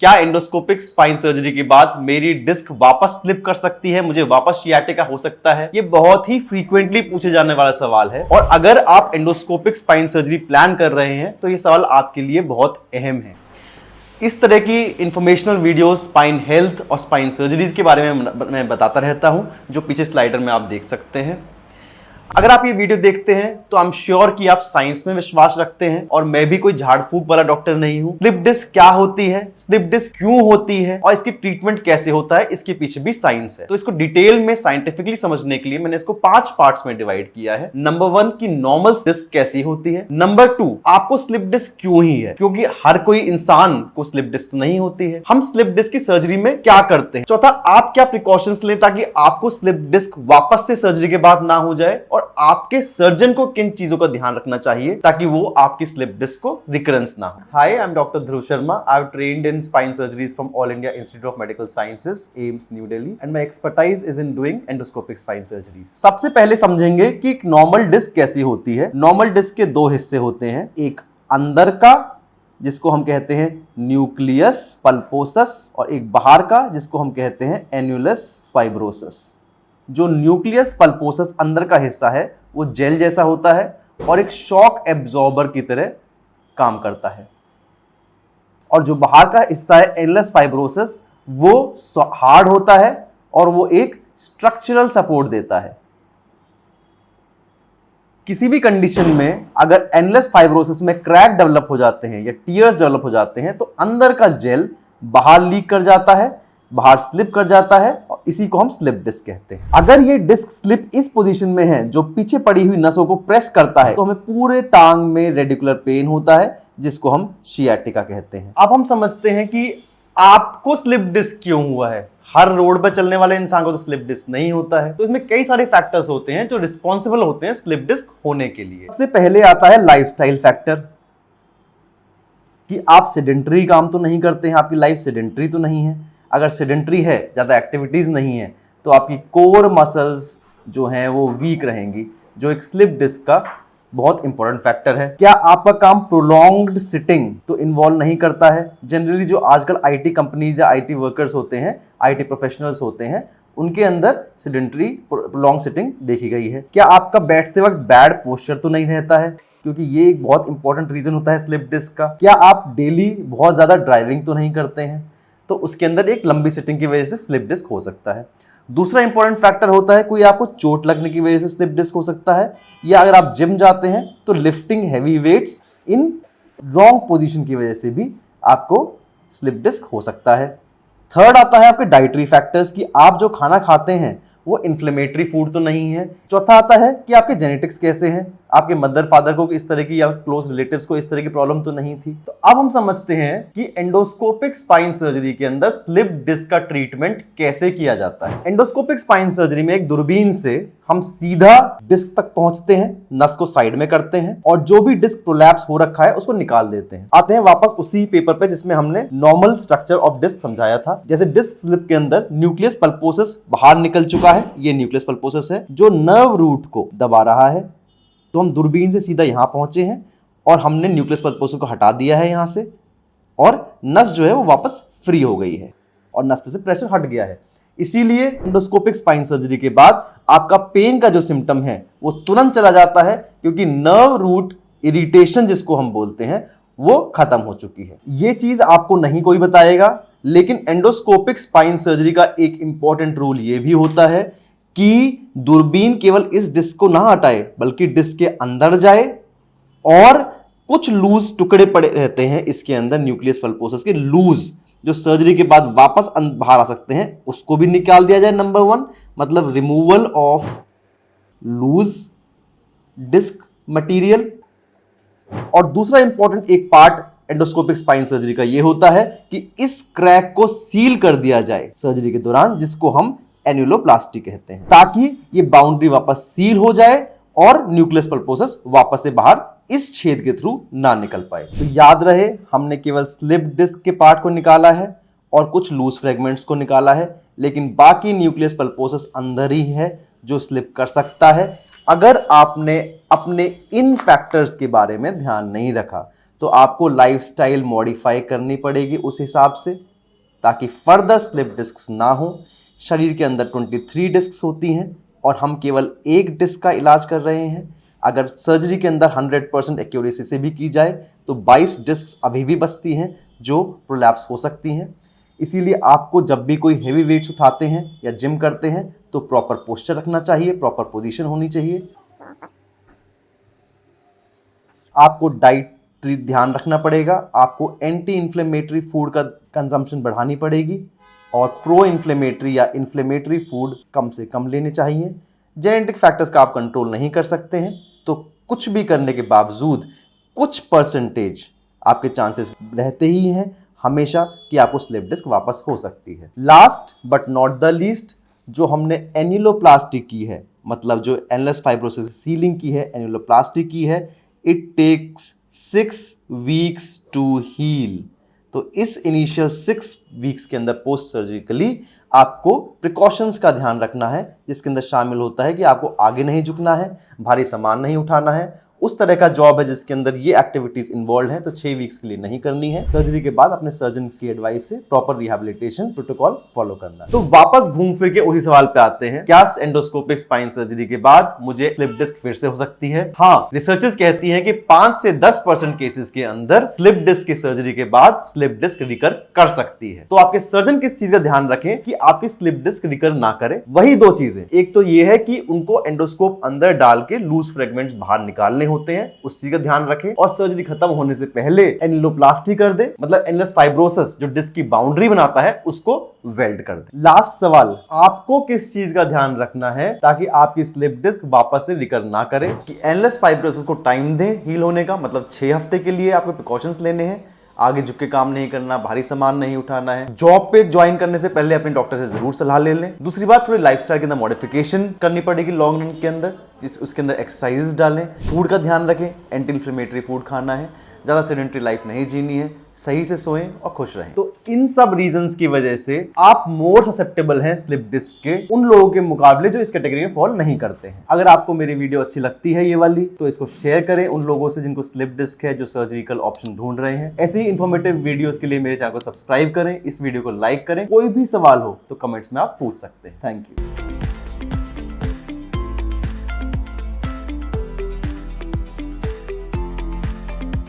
क्या endoscopic spine surgery के बाद मेरी डिस्क वापस स्लिप कर सकती है, मुझे वापस सियाटिका हो सकता है? ये बहुत ही फ्रीक्वेंटली पूछे जाने वाला सवाल है और अगर आप एंडोस्कोपिक स्पाइन सर्जरी प्लान कर रहे हैं तो ये सवाल आपके लिए बहुत अहम है। इस तरह की इंफॉर्मेशनल वीडियोस स्पाइन हेल्थ और स्पाइन सर्जरीज के बारे में मैं बताता रहता हूं, जो पीछे स्लाइडर में आप देख सकते हैं। अगर आप ये वीडियो देखते हैं तो आई एम श्योर कि आप साइंस में विश्वास रखते हैं और मैं भी कोई झाड़ फूक वाला डॉक्टर नहीं हूं। स्लिप डिस्क क्या होती है, स्लिप डिस्क क्यों होती है और इसकी ट्रीटमेंट कैसे होता है, इसके पीछे भी साइंस है। तो इसको डिटेल में साइंटिफिकली समझने के लिए मैंने इसको 5 पार्ट्स में डिवाइड किया है। नंबर 1 की नॉर्मल डिस्क कैसी होती है। नंबर 2 आपको स्लिप डिस्क क्यों ही है, क्योंकि हर कोई इंसान को स्लिप डिस्क तो नहीं होती है। हम स्लिप डिस्क की सर्जरी में क्या करते हैं। चौथा, आप क्या प्रिकॉशंस लें ताकि आपको स्लिप डिस्क वापस से सर्जरी के बाद ना हो जाए और आपके सर्जन को किन चीजों का ध्यान रखना चाहिए ताकि वो आपकी स्लिप डिस्क को रिकरेंस ना हो। Hi, I am doctor Dhruv Sharma. I have trained in spine surgeries from All India Institute of Medical Sciences, AIIMS, New Delhi, and my expertise is in doing endoscopic spine surgeries. सबसे पहले समझेंगे कि एक नॉर्मल डिस्क कैसी होती है। नॉर्मल डिस्क के 2 हिस्से होते हैं, एक अंदर का जिसको हम कहते हैं न्यूक्लियस पल्पोसस और एक बाहर का जिसको हम कहते हैं एन्युलस फाइब्रोसस। जो न्यूक्लियस पल्पोसस अंदर का हिस्सा है वो जेल जैसा होता है और एक शॉक एब्जॉर्बर की तरह काम करता है, और जो बाहर का हिस्सा है एन्युलस फाइब्रोसस वो हार्ड होता है और वो एक स्ट्रक्चरल सपोर्ट देता है। किसी भी कंडीशन में अगर एन्युलस फाइब्रोसिस में क्रैक डेवलप हो जाते हैं या टीयर्स डेवलप हो जाते हैं तो अंदर का जेल बाहर लीक कर जाता है, बाहर स्लिप कर जाता है और इसी को हम स्लिप डिस्क कहते हैं। अगर ये डिस्क स्लिप इस पोजीशन में है जो पीछे पड़ी हुई नसों को प्रेस करता है तो हमें पूरे टांग में रेडिकुलर पेन होता है जिसको हम सियाटिका कहते हैं। अब हम समझते हैं कि आपको स्लिप डिस्क क्यों हुआ है। हर रोड पर चलने वाले इंसान को तो स्लिप डिस्क नहीं होता है, तो इसमें कई सारे फैक्टर्स होते हैं जो रिस्पॉन्सिबल होते हैं स्लिप डिस्क होने के लिए। सबसे पहले आता है लाइफस्टाइल फैक्टर, कि आप सेडेंटरी काम तो नहीं करते हैं, आपकी लाइफ सेडेंटरी तो नहीं है। अगर सेडेंटरी है, ज़्यादा एक्टिविटीज़ नहीं है, तो आपकी कोर मसल्स जो हैं वो वीक रहेंगी, जो एक स्लिप डिस्क का बहुत इंपॉर्टेंट फैक्टर है। क्या आपका काम प्रोलॉन्ग्ड सिटिंग तो इन्वॉल्व नहीं करता है। जनरली जो आजकल आईटी कंपनीज या आईटी वर्कर्स होते हैं, आईटी प्रोफेशनल्स होते हैं, उनके अंदर सेडेंटरी प्रोलॉन्ग सिटिंग देखी गई है। क्या आपका बैठते वक्त बैड पोस्चर तो नहीं रहता है, क्योंकि ये एक बहुत इंपॉर्टेंट रीजन होता है स्लिप डिस्क का। क्या आप डेली बहुत ज़्यादा ड्राइविंग तो नहीं करते हैं, तो उसके अंदर एक लंबी सिटिंग की वजह से स्लिप डिस्क हो सकता है। दूसरा इंपॉर्टेंट फैक्टर होता है कोई आपको चोट लगने की वजह से स्लिप डिस्क हो सकता है, या अगर आप जिम जाते हैं तो lifting heavy weights in wrong position की वजह से भी आपको स्लिप डिस्क हो सकता है। थर्ड आता है आपके डाइटरी फैक्टर्स, कि आप जो खाना खाते हैं वो इन्फ्लेमेटरी फूड तो नहीं है। चौथा आता है कि आपके जेनेटिक्स कैसे हैं, आपके मदर फादर को इस तरह की या क्लोज रिलेटिव्स को इस तरह की प्रॉब्लम तो नहीं थी। तो अब हम समझते हैं कि एंडोस्कोपिक स्पाइन सर्जरी के अंदर स्लिप डिस्क का ट्रीटमेंट कैसे किया जाता है। एंडोस्कोपिक स्पाइन सर्जरी में एक दूरबीन से हम सीधा डिस्क तक पहुंचते हैं, नस को साइड में करते हैं और जो भी डिस्क प्रोलैप्स हो रखा है उसको निकाल देते हैं। आते हैं वापस उसी पेपर पे जिसमें हमने नॉर्मल स्ट्रक्चर ऑफ डिस्क समझाया था। जैसे डिस्क स्लिप के अंदर न्यूक्लियस पल्पोसस बाहर निकल चुका है, ये न्यूक्लियस पल्पोसस है जो नर्व रूट को दबा रहा है। तो हम दूरबीन से सीधा यहां पहुंचे हैं और हमने न्यूक्लियस पल्पोसस को हटा दिया है यहां से, और नस जो है वो वापस फ्री हो गई है और नस पे से प्रेशर हट गया है। इसीलिए एंडोस्कोपिक स्पाइन सर्जरी के बाद आपका पेन का जो सिम्टम है वो तुरंत चला जाता है, क्योंकि नर्व रूट इरिटेशन जिसको हम बोलते हैं वो खत्म हो चुकी है। ये चीज आपको नहीं कोई बताएगा, लेकिन एंडोस्कोपिक स्पाइन सर्जरी का एक इंपॉर्टेंट रूल ये भी होता है कि दूरबीन केवल इस डिस्क को ना हटाए बल्कि डिस्क के अंदर जाए और कुछ लूज टुकड़े पड़े रहते हैं इसके अंदर न्यूक्लियस पल्पोसस के लूज, जो सर्जरी के बाद वापस बाहर आ सकते हैं, उसको भी निकाल दिया जाए। नंबर 1 मतलब removal of loose disc material. और दूसरा इंपॉर्टेंट एक पार्ट एंडोस्कोपिक स्पाइन सर्जरी का यह होता है कि इस क्रैक को सील कर दिया जाए सर्जरी के दौरान, जिसको हम एन्युलोप्लास्टी कहते हैं, ताकि ये बाउंड्री वापस सील हो जाए और न्यूक्लियस पल्पोसस वापस से बाहर इस छेद के थ्रू ना निकल पाए। तो याद रहे, हमने केवल स्लिप डिस्क के पार्ट को निकाला है और कुछ लूज फ्रेगमेंट्स को निकाला है, लेकिन बाकी न्यूक्लियस पल्पोसस अंदर ही है जो स्लिप कर सकता है। अगर आपने अपने इन फैक्टर्स के बारे में ध्यान नहीं रखा तो आपको लाइफस्टाइल मॉडिफाई करनी पड़ेगी उस हिसाब से। ताकि फर्दर स्लिप डिस्क्स ना हो। शरीर के अंदर 23 डिस्क्स होती हैं और हम केवल एक डिस्क का इलाज कर रहे हैं। अगर सर्जरी के अंदर 100% एक्यूरेसी से भी की जाए तो 22 डिस्क्स अभी भी बचती हैं जो प्रोलैप्स हो सकती हैं। इसीलिए आपको जब भी कोई हेवी वेट्स उठाते हैं या जिम करते हैं तो प्रॉपर पोस्चर रखना चाहिए, प्रॉपर पोजीशन होनी चाहिए। आपको डाइटरी ध्यान रखना पड़ेगा, आपको एंटी इन्फ्लेमेटरी फूड का कंजम्पशन बढ़ानी पड़ेगी और प्रो इन्फ्लेमेटरी या इन्फ्लेमेटरी फूड कम से कम लेने चाहिए। जेनेटिक फैक्टर्स का आप कंट्रोल नहीं कर सकते हैं तो कुछ भी करने के बावजूद कुछ परसेंटेज आपके चांसेस रहते ही हैं हमेशा कि आपको स्लिप डिस्क वापस हो सकती है। Last but not the least, जो हमने एन्युलोप्लास्टी की है, मतलब जो एनलेस फाइब्रोसिस सीलिंग की है, एन्युलोप्लास्टी की है, it takes 6 weeks to heal. तो इस इनिशियल 6 वीक्स के अंदर पोस्ट सर्जिकली आपको प्रिकॉशंस का ध्यान रखना है, जिसके अंदर शामिल होता है कि आपको आगे नहीं झुकना है, भारी सामान नहीं उठाना है। उस तरह का जॉब है जिसके अंदर ये एक्टिविटीज इन्वॉल्व हैं तो 6 वीक्स के लिए नहीं करनी है। सर्जरी के बाद अपने सर्जन की एडवाइस से प्रॉपर रिहैबिलिटेशन प्रोटोकॉल फॉलो करना। तो वापस घूम फिर के उसी सवाल पे आते हैं, क्या एंडोस्कोपिक स्पाइन सर्जरी के बाद मुझे स्लिप डिस्क फिर से हो सकती है? हाँ, रिसर्चर्स कहती हैं कि 5 से 10% केसेस के अंदर स्लिप डिस्क की सर्जरी के बाद स्लिप डिस्क रिकर कर सकती है। तो आपके सर्जन किस चीज का ध्यान रखें कि आपकी स्लिप डिस्क रिकर ना करे? वही 2 चीजें, एक तो ये है कि उनको एंडोस्कोप अंदर डाल के लूज फ्रेगमेंट्स बाहर निकालने होते हैं, उस चीज का ध्यान रखें, और सर्जरी खत्म होने से पहले एन्युलोप्लास्टी कर दे, मतलब एनलेस फाइब्रोसिस जो डिस्क की बाउंड्री बनाता है उसको वेल्ड कर दे। लास्ट सवाल, आपको किस चीज का ध्यान रखना है ताकि आपकी स्लिप डिस्क वापस से रिकर ना करे? कि एनलेस फाइब्रोसिस को टाइम दें हील होने का, मतलब 6 हफ्ते के लिए आपको प्रिकॉशंस लेने हैं, आगे झुक के काम नहीं करना, भारी सामान नहीं उठाना है। जॉब पे ज्वाइन करने से पहले अपने डॉक्टर से जरूर सलाह ले लें। दूसरी बात, थोड़ी लाइफस्टाइल के अंदर मॉडिफिकेशन करनी पड़ेगी लॉन्ग रन के अंदर, उसके अंदर एक्सरसाइज डालें, फूड का ध्यान रखें, एंटी इन्फ्लेमेटरी फूड खाना है, ज्यादा सेडेंटरी लाइफ नहीं जीनी है, सही से सोएं और खुश रहें। तो इन सब रीजंस की वजह से आप मोर ससेप्टेबल हैं स्लिप डिस्क के उन लोगों के मुकाबले जो इस कैटेगरी में फॉल नहीं करते हैं। अगर आपको मेरी वीडियो अच्छी लगती है ये वाली, तो इसको शेयर करें उन लोगों से जिनको स्लिप डिस्क है, जो सर्जिकल ऑप्शन ढूंढ रहे हैं। ऐसी ही इंफॉर्मेटिव वीडियोस के लिए मेरे चैनल को सब्सक्राइब करें, इस वीडियो को लाइक करें। कोई भी सवाल हो तो कमेंट्स में आप पूछ सकते हैं। Thank you.